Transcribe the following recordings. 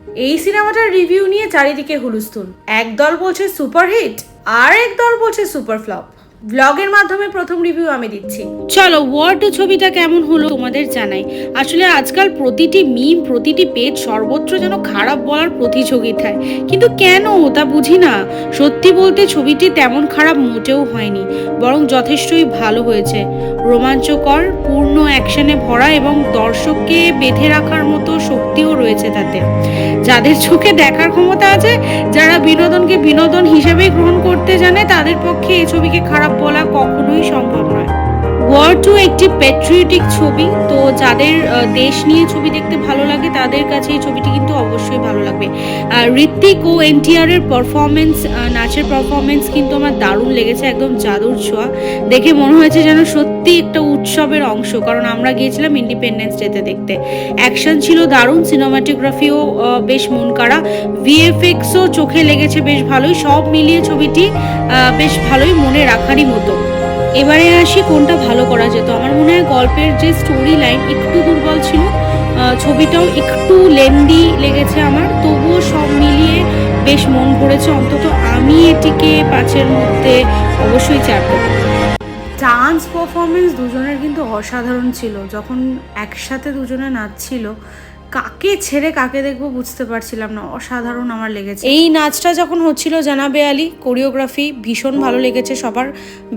এই সিনেমাটার রিভিউ নিয়ে চারিদিকে হুলস্থুল। একদল বলছে সুপারহিট, আর একদল বলছে সুপার ফ্লপ। ব্লগের মাধ্যমে প্রথম রিভিউ আমি দিচ্ছি। চলো ওয়ার 2 ছবিটা কেমন হলো তোমাদের জানাই। আসলে আজকাল প্রতিটি মিম, প্রতিটি পেজ সর্বত্র যেন খারাপ বলার প্রতিযোগিতায়, কিন্তু কেন তা বুঝি না। সত্যি বলতে ছবিটি তেমন খারাপ মোটেও হয়নি, বরং যথেষ্টই ভালো হয়েছে। রোমাঞ্চকর, পূর্ণ অ্যাকশনে ভরা এবং দর্শককে বেঁধে রাখার মতো শক্তিও রয়েছে তাতে। যাদের চোখে দেখার ক্ষমতা আছে, যারা বিনোদনকে বিনোদন হিসেবেই গ্রহণ করতে জানে, তাদের পক্ষে এই ছবিকে খারাপ বলা কখনোই সম্ভব নয়। ওয়ার 2 একটি প্যাট্রিয়টিক ছবি, তো যাদের দেশ নিয়ে ছবি দেখতে ভালো লাগে তাদের কাছে এই ছবিটি কিন্তু অবশ্যই ভালো লাগবে। ঋত্বিক ও এনটিআর এর পারফরমেন্স, নাচের পারফরমেন্স কিন্তু আমার দারুণ লেগেছে, একদম জাদুর ছোঁয়া। দেখে মনে হয়েছে যেন সত্যি একটা উৎসবের অংশ, কারণ আমরা গিয়েছিলাম ইন্ডিপেন্ডেন্স ডেতে দেখতে। অ্যাকশন ছিল দারুণ, সিনেমাটোগ্রাফিও বেশ মন কাড়া, ভিএফএক্সও চোখে লেগেছে বেশ ভালোই। সব মিলিয়ে ছবিটি বেশ ভালোই মনে রাখারই মতো। এবারে আসি কোনটা ভালো করা যেত। আমার মনে হয় গল্পের যে স্টোরি লাইন একটু দুর্বল ছিল, ছবিটাও একটু লেন্দি লেগেছে আমার, তবুও সব মিলিয়ে বেশ মন ভরেছে। অন্তত আমি এটিকে 5-এর মধ্যে অবশ্যই 4 দেবো। ডান্স পারফরমেন্স দুজনের কিন্তু অসাধারণ ছিল। যখন একসাথে দুজনে নাচছিল, কাকে ছেড়ে কাকে দেখবো বুঝতে পারছিলাম না, অসাধারণ আমার লেগেছে। এই নাচটা যখন হচ্ছিল জানাবে আলী, কোরিওগ্রাফি ভীষণ ভালো লেগেছে সবার,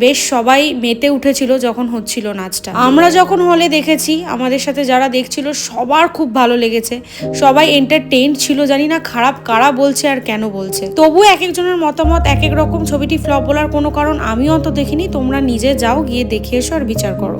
বেশ সবাই মেতে উঠেছিল যখন হচ্ছিল নাচটা। আমরা যখন হলে দেখেছি, আমাদের সাথে যারা দেখছিল সবার খুব ভালো লেগেছে, সবাই এন্টারটেইনড ছিল। জানি না খারাপ কারা বলছে আর কেন বলছে, তবু এক একজনের মতামত এক এক রকম। ছবিটি ফ্লপ বলার কোনো কারণ আমি অন্তত দেখিনি, তোমরা নিজে যাও, গিয়ে দেখে এসো আর বিচার করো।